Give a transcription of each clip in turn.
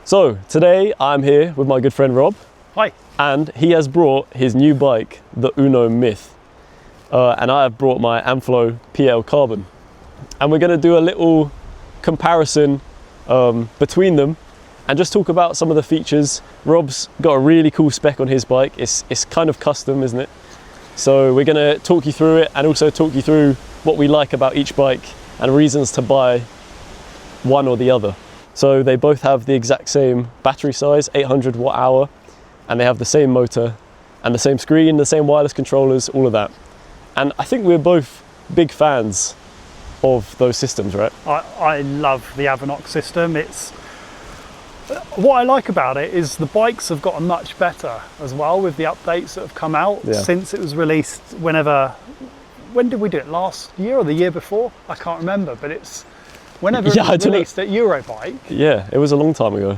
So today I'm here with my good friend Rob. Hi. And he has brought his new bike, the Unno Mith. And I have brought my Amflow PL Carbon. And we're going to do a little comparison between them and just talk about some of the features. Rob's got a really cool spec on his bike. It's kind of custom, isn't it? So we're going to talk you through it and also talk you through what we like about each bike and reasons to buy one or the other. So they both have the exact same battery size, 800 watt hour, and they have the same motor and the same screen, the same wireless controllers, all of that. And I think we're both big fans of those systems, right? I love the Avinox system. What I like about it is the bikes have gotten much better as well with the updates that have come out since it was released. When did we do it? Last year or the year before? I can't remember, but it's whenever it was released at Eurobike. Yeah, it was a long time ago.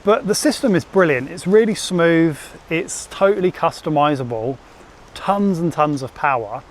But the system is brilliant. It's really smooth. It's totally customizable. Tons and tons of power.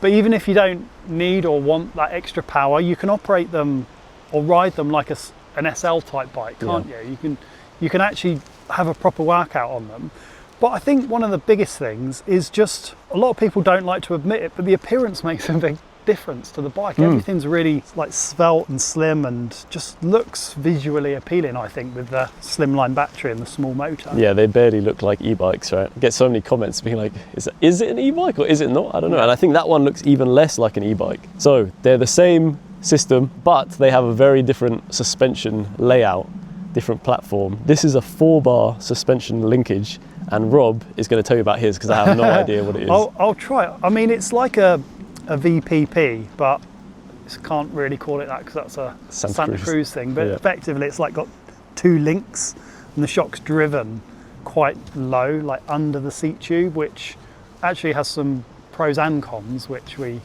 But even if you don't need or want that extra power, you can operate them or ride them like an SL type bike, can't you? You can actually have a proper workout on them. But I think one of the biggest things is just, a lot of people don't like to admit it, but the appearance makes a big difference to the bike. Everything's really like svelte and slim and just looks visually appealing, I think, with the slimline battery and the small motor. Yeah, they barely look like e-bikes, right? I get so many comments being like, is it an e-bike or is it not? I don't know. And I think that one looks even less like an e-bike. So they're the same system, but they have a very different suspension layout, different platform. This is a 4-bar suspension linkage, and Rob is going to tell you about his because I have no idea what it is. I'll try it. I mean, it's like a VPP, but I can't really call it that because that's a Santa Cruz thing. But effectively, it's like got 2 links, and the shock's driven quite low, like under the seat tube, which actually has some pros and cons, which we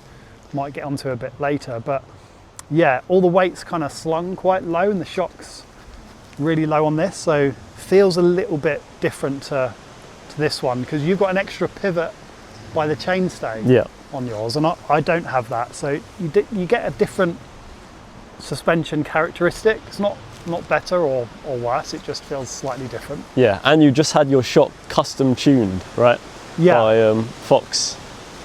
might get onto a bit later. But yeah, all the weight's kind of slung quite low, and the shock's really low on this, so feels a little bit different to this one because you've got an extra pivot by the chainstay on yours, and I don't have that, so you get a different suspension characteristic. It's not better or worse, it just feels slightly different. Yeah, and you just had your shock custom tuned, right? By Fox.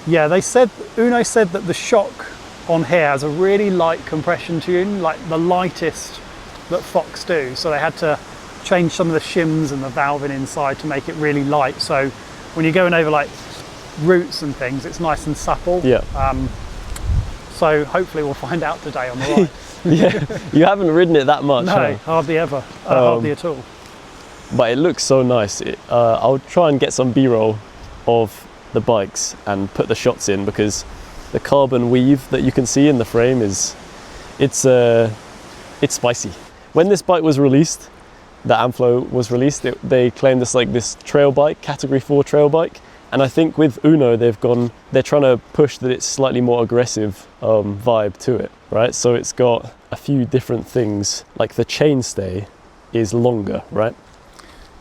Yeah, Unno said that the shock on here has a really light compression tune, like the lightest that Fox do, so they had to change some of the shims and the valving inside to make it really light, so when you're going over like routes and things, it's nice and supple. So hopefully we'll find out today on the ride. You haven't ridden it that much. No, hardly ever, hardly at all. But it looks so nice. I'll try and get some B-roll of the bikes and put the shots in, because the carbon weave that you can see in the frame it's spicy. When this bike was released, the Amflow was released, they claimed this like this trail bike, category 4 trail bike. And I think with Unno, they're trying to push that it's slightly more aggressive vibe to it, right? So it's got a few different things, like the chainstay is longer, right?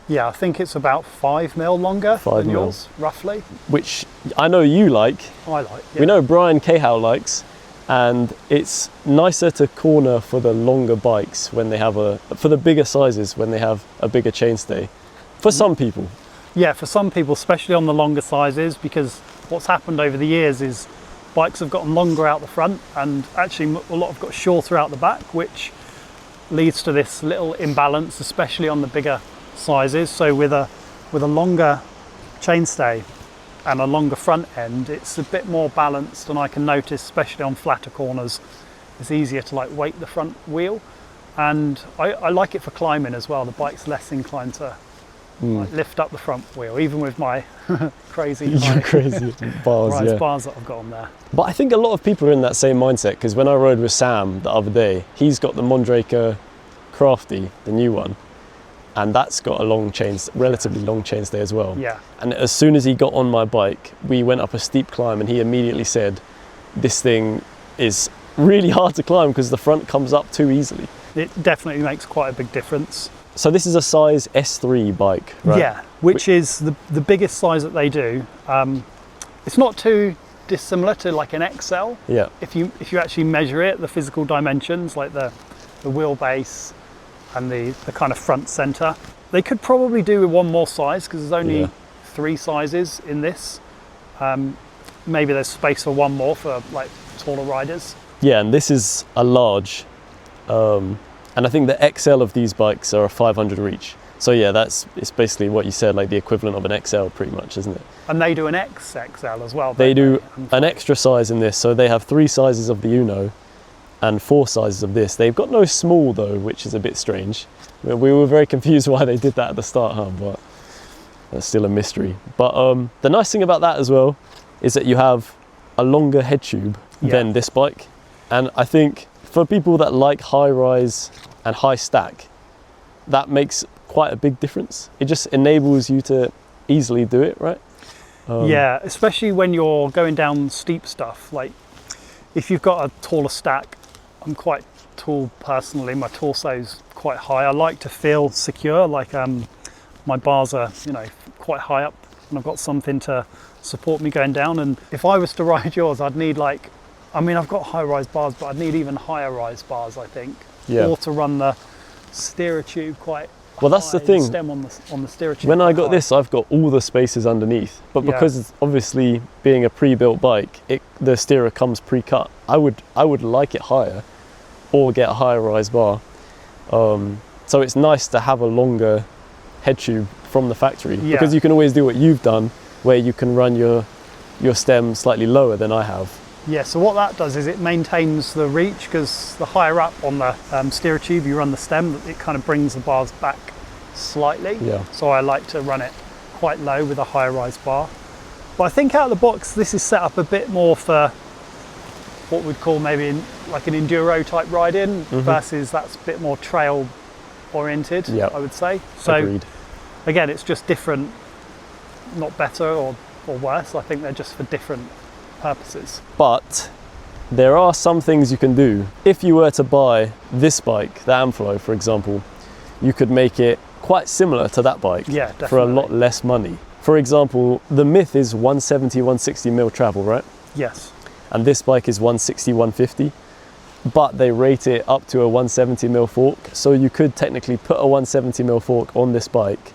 Yeah, I think it's about 5 mil longer than yours, roughly. Which I know you like. I like, yeah. We know Brian Cahow likes, and it's nicer to corner for the longer bikes when they have for the bigger sizes when they have a bigger chainstay. For some people. Yeah, for some people, especially on the longer sizes, because what's happened over the years is bikes have gotten longer out the front and actually a lot have got shorter out the back, which leads to this little imbalance, especially on the bigger sizes. So with a longer chainstay and a longer front end, it's a bit more balanced, and I can notice, especially on flatter corners, it's easier to like weight the front wheel, and I like it for climbing as well. The bike's less inclined to like lift up the front wheel, even with my crazy bars that I've got on there. But I think a lot of people are in that same mindset, because when I rode with Sam the other day, he's got the Mondraker Crafty, the new one, and that's got a relatively long chainstay as well. Yeah. And as soon as he got on my bike, we went up a steep climb, and he immediately said, this thing is really hard to climb because the front comes up too easily. It definitely makes quite a big difference. So this is a size S3 bike, right? Yeah, which is the biggest size that they do. It's not too dissimilar to like an XL. Yeah. If you actually measure it, the physical dimensions, like the wheelbase, and the kind of front center. They could probably do with one more size because there's only 3 sizes in this. Maybe there's space for one more for like taller riders. Yeah, and this is a large, and I think the XL of these bikes are a 500 reach. So yeah, it's basically what you said, like the equivalent of an XL pretty much, isn't it? And they do an XXL as well. They do an extra size in this, so they have 3 sizes of the Unno and 4 sizes of this. They've got no small though, which is a bit strange. We were very confused why they did that at the start, but that's still a mystery. But the nice thing about that as well is that you have a longer head tube than this bike. And I think for people that like high rise and high stack, that makes quite a big difference. It just enables you to easily do it, right? Yeah, especially when you're going down steep stuff. Like if you've got a taller stack, I'm quite tall personally, my torso's quite high. I like to feel secure, like my bars are, quite high up and I've got something to support me going down. And if I was to ride yours, I'd need I've got high rise bars, but I'd need even higher rise bars, I think. Yeah. Or to run the steerer tube quite well, that's the thing. Stem on the steerer tube. When I got this, I've got all the spaces underneath, but because it's obviously being a pre-built bike, the steerer comes pre-cut. I would like it higher, or get a higher rise bar. So it's nice to have a longer head tube from the factory because you can always do what you've done, where you can run your stem slightly lower than I have. Yeah, so what that does is it maintains the reach, because the higher up on the steerer tube you run the stem, it kind of brings the bars back slightly. Yeah. So I like to run it quite low with a higher rise bar. But I think out of the box, this is set up a bit more for what we'd call maybe like an enduro type riding versus that's a bit more trail oriented, I would say. So agreed. Again, it's just different, not better or worse. I think they're just for different purposes. But there are some things you can do. If you were to buy this bike, the Amflow for example, you could make it quite similar to that bike for a lot less money. For example, the Myth is 170, 160 mil travel, right? Yes. And this bike is 160, 150, but they rate it up to a 170 mil fork. So you could technically put a 170 mil fork on this bike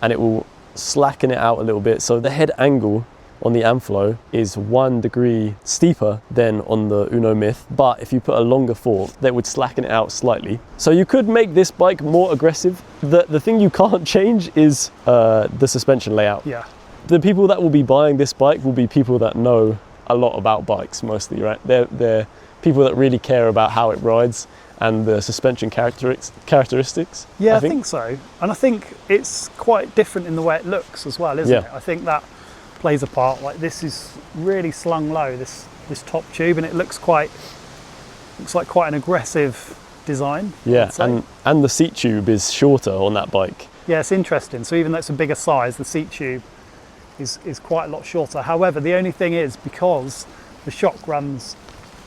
and it will slacken it out a little bit. So the head angle on the Amflow is 1 degree steeper than on the Unno Mith, but if you put a longer fork, that would slacken it out slightly. So you could make this bike more aggressive. The thing you can't change is the suspension layout. Yeah. The people that will be buying this bike will be people that know a lot about bikes mostly, right? They're people that really care about how it rides and the suspension characteristics. Yeah, I think so. And I think it's quite different in the way it looks as well, isn't it? I think that plays a part. Like this is really slung low, this top tube, and it looks like quite an aggressive design. Yeah, and the seat tube is shorter on that bike. Yeah, it's interesting. So even though it's a bigger size, the seat tube is quite a lot shorter. However, the only thing is, because the shock runs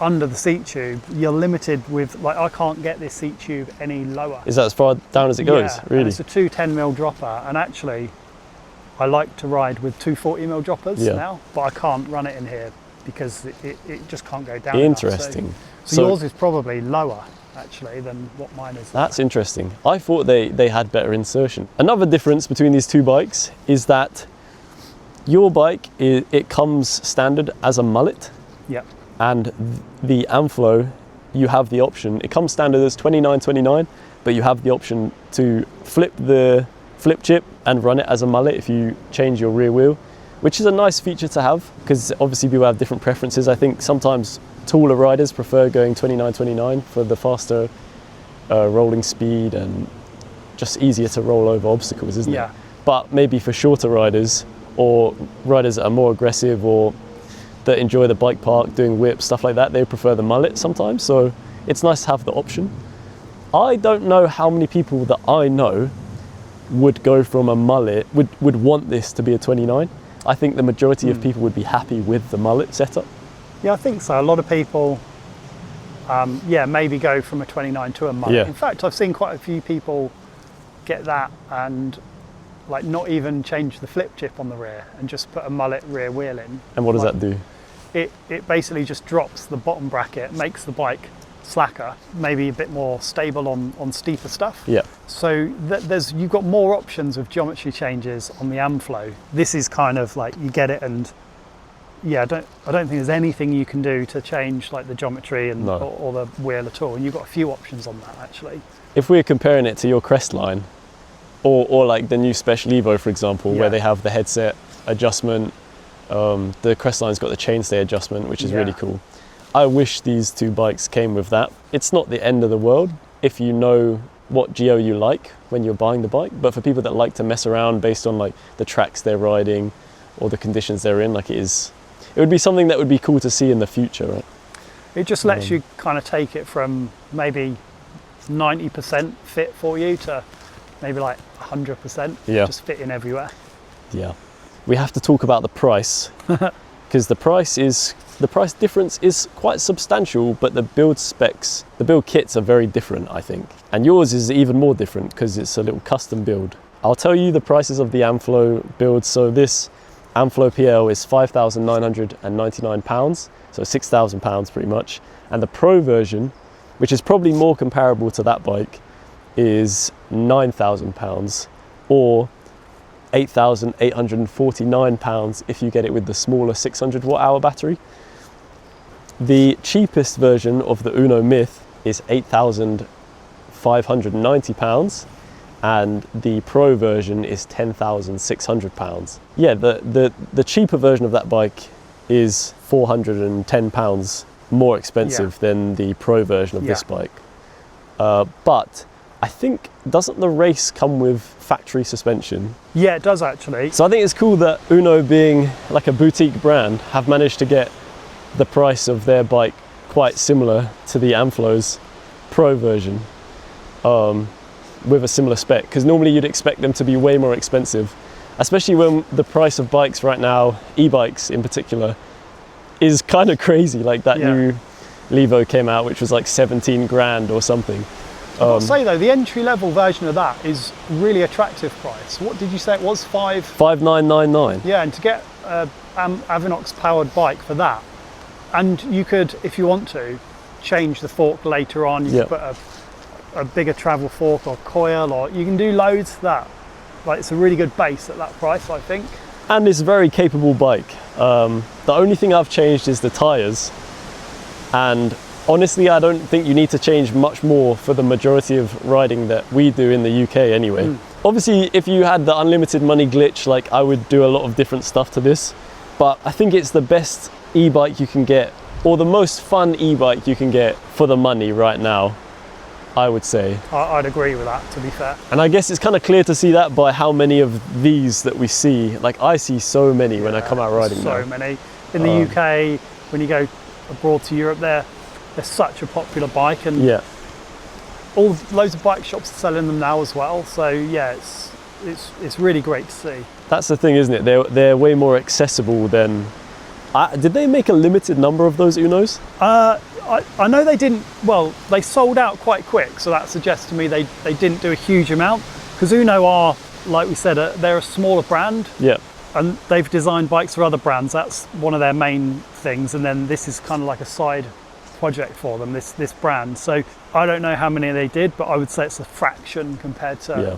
under the seat tube, you're limited with, like, I can't get this seat tube any lower. Is that as far down as it goes? Really? And it's a 210 mil dropper, and actually I like to ride with 240 mil droppers now, but I can't run it in here because it just can't go down. Interesting. So yours is probably lower actually than what mine is. That's interesting. I thought they had better insertion. Another difference between these two bikes is that your bike, it comes standard as a mullet. Yep. And the Amflow, you have the option, it comes standard as 2929, but you have the option to flip the flip chip and run it as a mullet if you change your rear wheel, which is a nice feature to have, because obviously people have different preferences. I think sometimes taller riders prefer going 2929 for the faster rolling speed and just easier to roll over obstacles, isn't it? But maybe for shorter riders or riders that are more aggressive or that enjoy the bike park, doing whips, stuff like that, they prefer the mullet sometimes. So it's nice to have the option. I don't know how many people that I know would go from a mullet, would want this to be a 29. I think the majority of people would be happy with the mullet setup. Yeah, I think so. A lot of people, maybe go from a 29 to a mullet. Yeah. In fact, I've seen quite a few people get that and like not even change the flip chip on the rear and just put a mullet rear wheel in. And what does that do? It basically just drops the bottom bracket, makes the bike slacker, maybe a bit more stable on steeper stuff. Yeah. So you've got more options of geometry changes on the Amflow. This is kind of like you get it, and yeah, I don't think there's anything you can do to change like the geometry and or the wheel at all. And you've got a few options on that actually. If we're comparing it to your Crestline, or like the new Special Evo, for example, where they have the headset adjustment, the Crestline's got the chainstay adjustment, which is really cool. I wish these two bikes came with that. It's not the end of the world if you know what geo you like when you're buying the bike, but for people that like to mess around based on like the tracks they're riding or the conditions they're in, like it would be something that would be cool to see in the future, right? It just lets you kind of take it from maybe 90% fit for you to maybe like 100%, just fitting everywhere. Yeah. We have to talk about the price, because the price difference is quite substantial, but the build specs, the build kits are very different, I think. And yours is even more different because it's a little custom build. I'll tell you the prices of the Amflow build. So this Amflow PL is £5,999, so £6,000 pretty much. And the Pro version, which is probably more comparable to that bike, is £9,000 or £8,849 if you get it with the smaller 600 watt-hour battery. The cheapest version of the Unno Mith is £8,590 and the Pro version is £10,600. Yeah, the cheaper version of that bike is £410 more expensive than the Pro version of this bike. But I think, doesn't the race come with factory suspension? Yeah, it does actually. So I think it's cool that Unno, being like a boutique brand, have managed to get the price of their bike quite similar to the Amflow's Pro version, with a similar spec, because normally you'd expect them to be way more expensive, especially when the price of bikes right now, e-bikes in particular, is kind of crazy. Like that new Levo came out, which was like 17 grand or something. I'll say though, the entry-level version of that is really attractive price. What did you say it was? 5,999. Yeah, and to get an Avinox powered bike for that, and you could, if you want to, change the fork later on. You could put a bigger travel fork or coil, or you can do loads to that. Like, it's a really good base at that price, I think. And it's a very capable bike. The only thing I've changed is the tyres, and honestly, I don't think you need to change much more for the majority of riding that we do in the UK anyway. Obviously, if you had the unlimited money glitch, like I would do a lot of different stuff to this, but I think it's the best e-bike you can get, or the most fun e-bike you can get for the money right now, I would say. I'd agree with that, to be fair. And I guess it's kind of clear to see that by how many of these that we see. Like, I see so many when I come out riding now. So many. In the UK, when you go abroad to Europe, they're such a popular bike, and loads of bike shops are selling them now as well. So yeah, it's really great to see. That's the thing, isn't it? They're way more accessible than. Did they make a limited number of those Unnos? I know they didn't. Well, they sold out quite quick, so that suggests to me they didn't do a huge amount, because Unno are, like we said, they're a smaller brand. Yeah. And they've designed bikes for other brands. That's one of their main things. And then this is kind of like a side project for them, this brand. So I don't know how many they did, but I would say it's a fraction compared to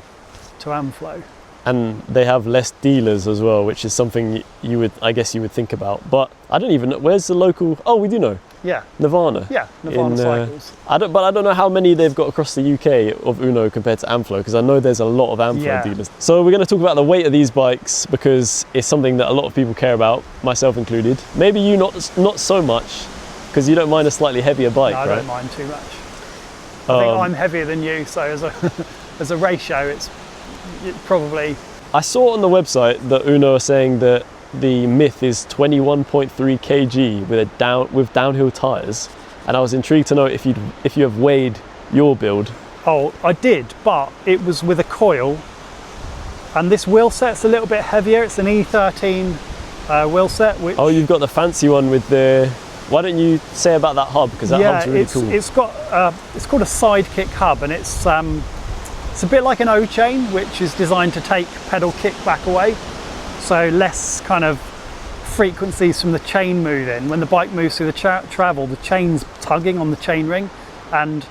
Amflow. And they have less dealers as well, which is something I guess you would think about. But I don't even know, where's the local, oh, we do know. Yeah. Nirvana. Yeah, Nirvana Cycles. I don't know how many they've got across the UK of Unno compared to Amflow, because I know there's a lot of Amflow dealers. So we're going to talk about the weight of these bikes, because it's something that a lot of people care about, myself included. Maybe you not so much, because you don't mind a slightly heavier bike, right? I don't mind too much. I think I'm heavier than you, so as a ratio, it probably. I saw on the website that Unno are saying that the Myth is 21.3 kg with downhill tyres, and I was intrigued to know if you have weighed your build. Oh, I did, but it was with a coil, and this wheel set's a little bit heavier. It's an E13 wheel set. Which, oh, you've got the fancy one with the. Why don't you say about that hub, because that hub's really cool. It's got it's called a sidekick hub, and it's a bit like an O-chain, which is designed to take pedal kick back away, so less kind of frequencies from the chain moving. When the bike moves through the travel, the chain's tugging on the chain ring, and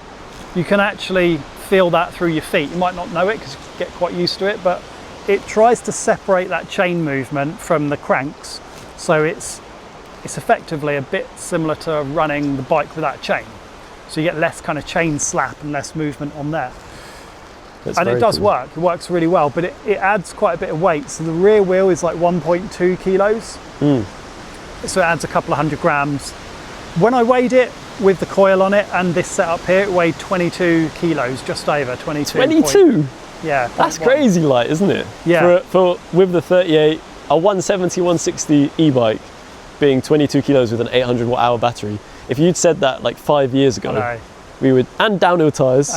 you can actually feel that through your feet. You might not know it because you get quite used to it, but it tries to separate that chain movement from the cranks, so it's effectively a bit similar to running the bike without chain. So you get less kind of chain slap and less movement on there. And it does work. It works really well, but it adds quite a bit of weight. So the rear wheel is like 1.2 kilos. So it adds a couple of 100 grams. When I weighed it with the coil on it and this setup here, it weighed 22 kilos, just over 22. 22? Yeah. That's crazy light, isn't it? Yeah. For with the 38, a 170, 160 e-bike being 22 kilos with an 800 watt hour battery. If you'd said that like 5 years ago, we would, and downhill tyres.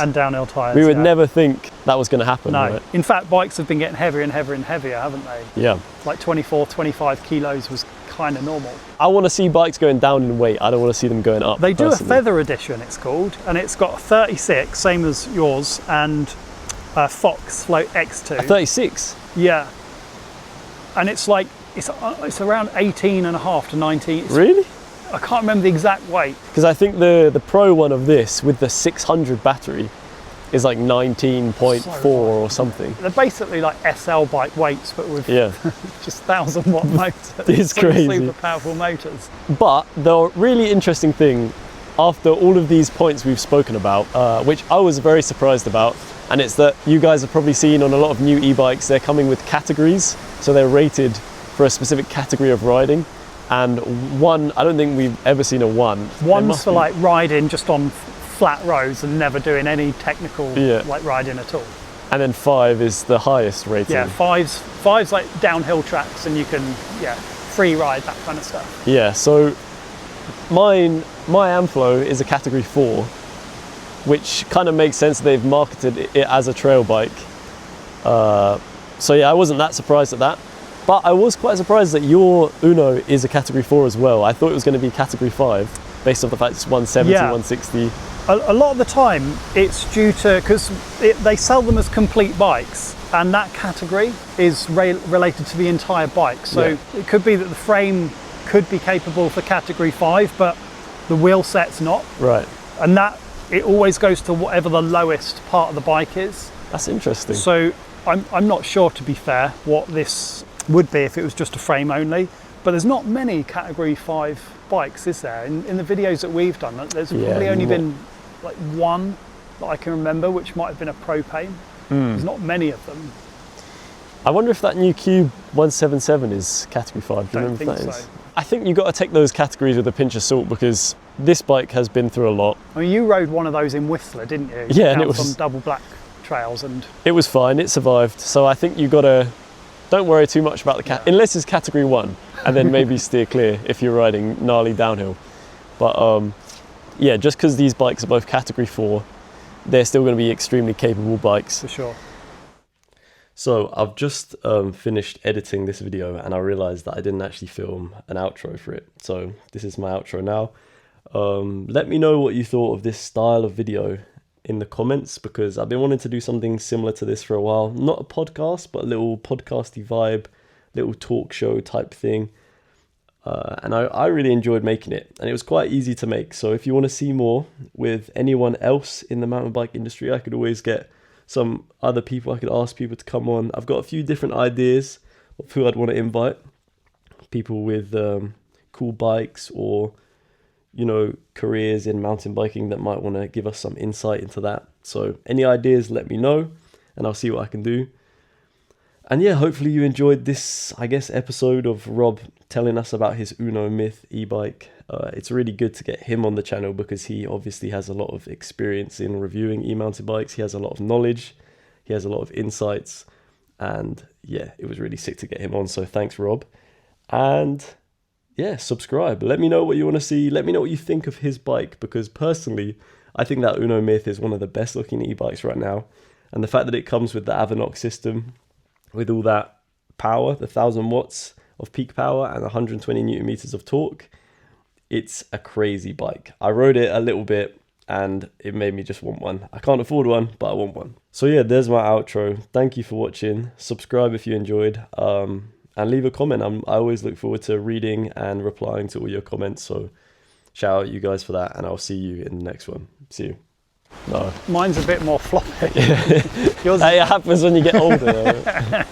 We would never think that was going to happen. No. Right? In fact, bikes have been getting heavier and heavier and heavier, haven't they? Yeah. Like 24, 25 kilos was kind of normal. I want to see bikes going down in weight. I don't want to see them going up. They do a feather edition, it's called, and it's got 36, same as yours, and a Fox Float X2. A 36? Yeah. And it's like, it's around 18 and a half to 19. Really? I can't remember the exact weight. Because I think the Pro one of this with the 600 battery is like 19.4 or something. They're basically like SL bike weights, but with just 1,000 watt motors. It's crazy. Super powerful motors. But the really interesting thing, after all of these points we've spoken about, which I was very surprised about, and it's that you guys have probably seen on a lot of new e-bikes, they're coming with categories. So they're rated for a specific category of riding. And one, I don't think we've ever seen a one. One's for like riding just on flat roads and never doing any technical like riding at all. And then 5 is the highest rating. Yeah, five's like downhill tracks and you can free ride, that kind of stuff. Yeah, so my Amflow is a category 4, which kind of makes sense. They've marketed it as a trail bike. So yeah, I wasn't that surprised at that. But I was quite surprised that your Unno is a category 4 as well. I thought it was going to be category 5 based off the fact it's 170, 160. A lot of the time it's due to, because they sell them as complete bikes, and that category is related to the entire bike. So it could be that the frame could be capable for category 5, but the wheel set's not. Right. And that, it always goes to whatever the lowest part of the bike is. That's interesting. So I'm not sure, to be fair, what this would be if it was just a frame only, but there's not many category 5 bikes, is there? In the videos that we've done, there's probably only been like one that I can remember, which might have been a propane. There's not many of them. I wonder if that new Cube 177 is category 5. Do you remember if that is? I think you've got to take those categories with a pinch of salt, because this bike has been through a lot. I mean, you rode one of those in Whistler, didn't you? Yeah, and it was on double black trails, and it was fine. It survived. So I think you've got to don't worry too much about the unless it's category 1, and then maybe steer clear if you're riding gnarly downhill. But yeah, just because these bikes are both category 4, they're still going to be extremely capable bikes. For sure. So I've just finished editing this video, and I realized that I didn't actually film an outro for it. So this is my outro now. Let me know what you thought of this style of video in the comments, because I've been wanting to do something similar to this for a while. Not a podcast, but a little podcasty vibe, little talk show type thing. And I really enjoyed making it, and it was quite easy to make. So if you want to see more with anyone else in the mountain bike industry, I could always get some other people. I could ask people to come on. I've got a few different ideas of who I'd want to invite. People with cool bikes, or you know, careers in mountain biking that might want to give us some insight into that. So any ideas, let me know, and I'll see what I can do. And yeah, hopefully you enjoyed this, I guess, episode of Rob telling us about his Unno Mith e-bike. It's really good to get him on the channel, because he obviously has a lot of experience in reviewing e-mountain bikes. He has a lot of knowledge, he has a lot of insights, and yeah, it was really sick to get him on. So thanks, Rob. And yeah, subscribe. Let me know what you want to see. Let me know what you think of his bike, because personally, I think that Unno Mith is one of the best looking e-bikes right now. And the fact that it comes with the Avinox system, with all that power, the 1,000 watts of peak power and 120 newton meters of torque, it's a crazy bike. I rode it a little bit and it made me just want one. I can't afford one, but I want one. So yeah, there's my outro. Thank you for watching. Subscribe if you enjoyed. And leave a comment. I always look forward to reading and replying to all your comments. So shout out you guys for that, and I'll see you in the next one. See you. No. Mine's a bit more floppy. Yours It happens when you get older.